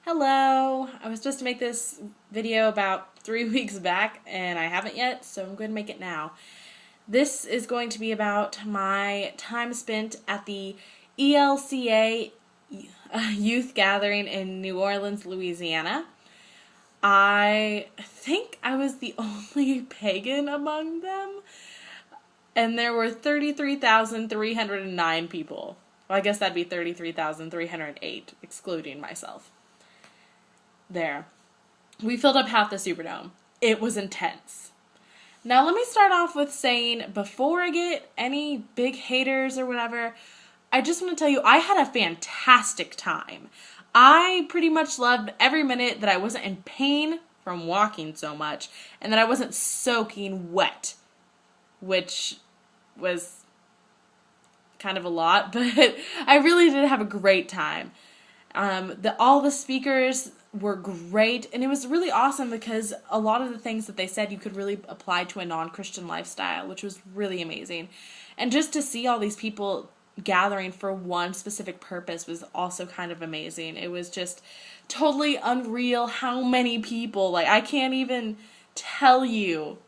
Hello! I was supposed to make this video about 3 weeks back, and I haven't yet, so I'm going to make it now. This is going to be about my time spent at the ELCA Youth Gathering in New Orleans, Louisiana. I think I was the only pagan among them, and there were 33,309 people. Well, I guess that'd be 33,308, excluding myself. There. We filled up half the Superdome. It was intense. Now let me start off with saying, before I get any big haters or whatever, I just want to tell you I had a fantastic time. I pretty much loved every minute that I wasn't in pain from walking so much, and that I wasn't soaking wet, which was kind of a lot, but I really did have a great time. All the speakers were great, and it was really awesome because a lot of the things that they said you could really apply to a non-Christian lifestyle, which was really amazing. And just to see all these people gathering for one specific purpose was also kind of amazing. It was just totally unreal how many people, like, I can't even tell you.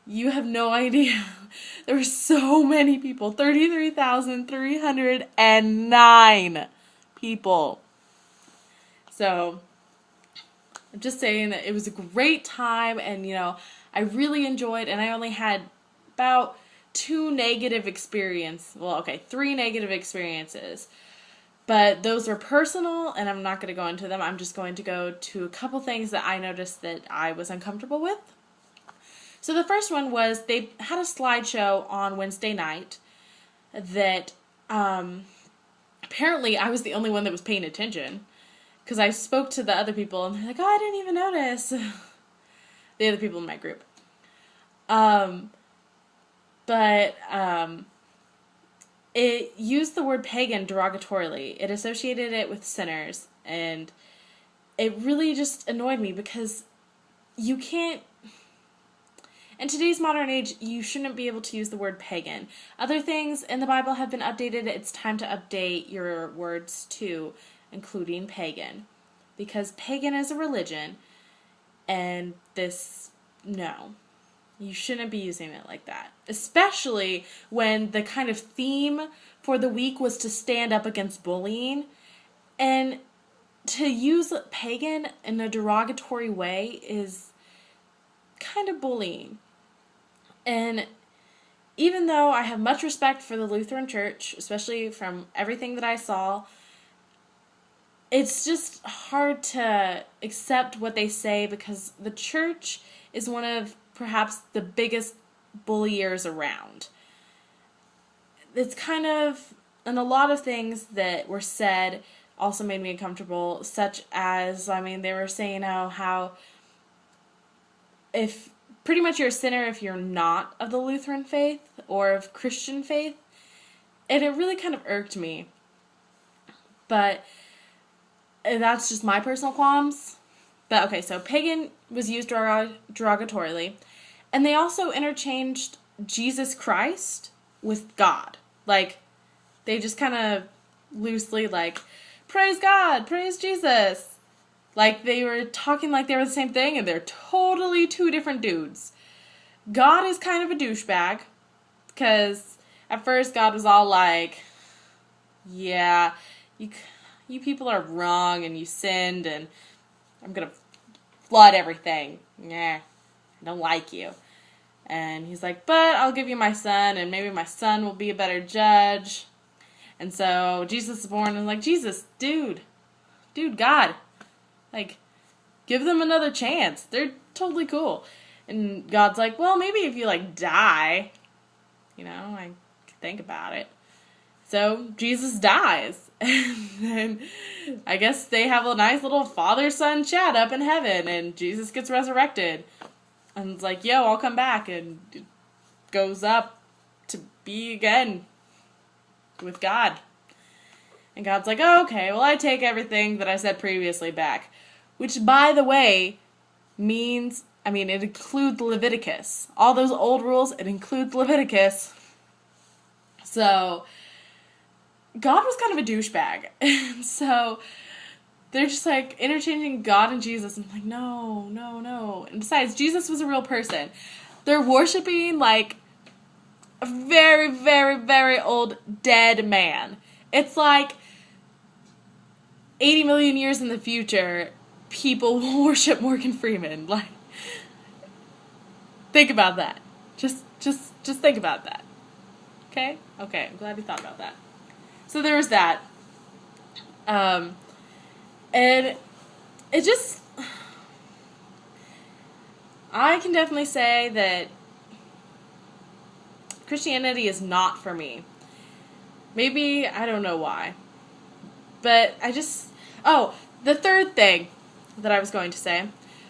You have no idea. There were so many people. 33,309 people. So, I'm just saying that it was a great time, and, I really enjoyed, and I only had about 3 negative experiences. But those were personal, and I'm not going to go into them. I'm just going to go to a couple things that I noticed that I was uncomfortable with. So the first one was they had a slideshow on Wednesday night that apparently I was the only one that was paying attention. Because I spoke to the other people, and they're like, oh, I didn't even notice. The other people in my group. It used the word pagan derogatorily. It associated it with sinners, and it really just annoyed me because you can't, in today's modern age, you shouldn't be able to use the word pagan. Other things in the Bible have been updated. It's time to update your words too, including pagan, because pagan is a religion, and no, you shouldn't be using it like that, especially when the kind of theme for the week was to stand up against bullying, and to use pagan in a derogatory way is kind of bullying. And even though I have much respect for the Lutheran Church, especially from everything that I saw, it's just hard to accept what they say because the church is one of perhaps the biggest bulliers around. It's kind of, and a lot of things that were said also made me uncomfortable, such as, they were saying how if pretty much you're a sinner if you're not of the Lutheran faith or of Christian faith, and it really kind of irked me. But that's just my personal qualms. But okay, so pagan was used derogatorily. And they also interchanged Jesus Christ with God. Like, they just kind of loosely, praise God, praise Jesus. Like, they were talking like they were the same thing, and they're totally two different dudes. God is kind of a douchebag, because at first God was all like, yeah, you people are wrong, and you sinned, and I'm going to flood everything. Yeah, I don't like you. And he's like, but I'll give you my son, and maybe my son will be a better judge. And so Jesus is born, and I'm like, Jesus, dude, God, give them another chance. They're totally cool. And God's like, well, maybe if you, die, I could think about it. So Jesus dies, and then I guess they have a nice little father-son chat up in heaven, and Jesus gets resurrected, and it's like, yo, I'll come back, and it goes up to be again with God. And God's like, oh, okay, well, I take everything that I said previously back, which, by the way, means, it includes Leviticus. All those old rules, it includes Leviticus. So God was kind of a douchebag. So they're just like interchanging God and Jesus. I'm like, no, no, no. And besides, Jesus was a real person. They're worshiping like a very, very, very old dead man. It's like 80 million years in the future, people will worship Morgan Freeman. Like, think about that. Just think about that. Okay? Okay, I'm glad you thought about that. So there was that. And it just, I can definitely say that Christianity is not for me. Maybe, I don't know why. But the third thing that I was going to say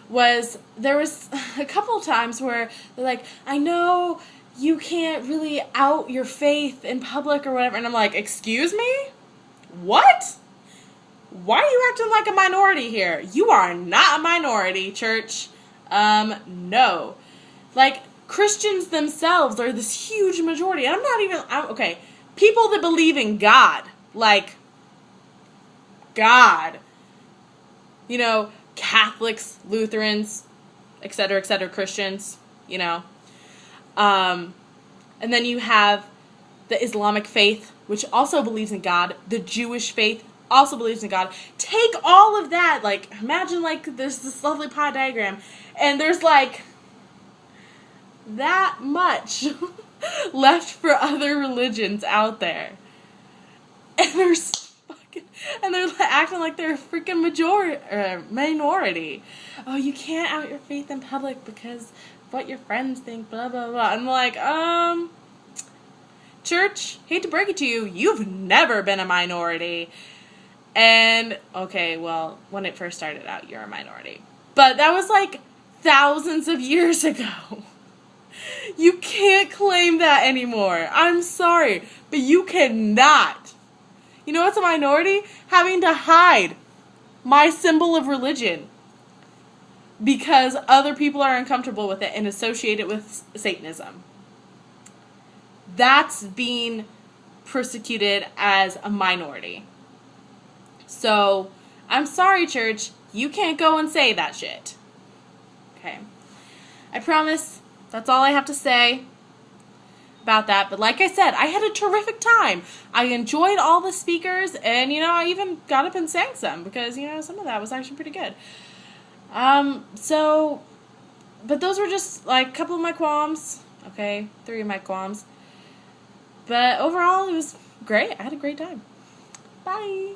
was there was a couple of times where they're like, I know you can't really out your faith in public or whatever. And I'm like, excuse me? What? Why are you acting like a minority here? You are not a minority, church. No. Like, Christians themselves are this huge majority. And okay, people that believe in God, like, God. You know, Catholics, Lutherans, etc., Christians, you know. And then you have the Islamic faith, which also believes in God. The Jewish faith also believes in God. Take all of that, like, imagine, like, there's this lovely pie diagram, and there's, like, that much left for other religions out there. And they're acting like they're a freaking minority. Oh, you can't out your faith in public because what your friends think, blah, blah, blah. I'm like, church, hate to break it to you, you've never been a minority. And, okay, well, when it first started out, you're a minority. But that was like thousands of years ago. You can't claim that anymore. I'm sorry, but you cannot. You know what's a minority? Having to hide my symbol of religion because other people are uncomfortable with it and associate it with Satanism. That's being persecuted as a minority. So, I'm sorry, church, you can't go and say that shit. Okay. I promise that's all I have to say about that. But like I said, I had a terrific time. I enjoyed all the speakers, and, you know, I even got up and sang some because, you know, some of that was actually pretty good. But those were just, like, a couple of my qualms. Okay, 3 of my qualms. But overall, it was great. I had a great time. Bye.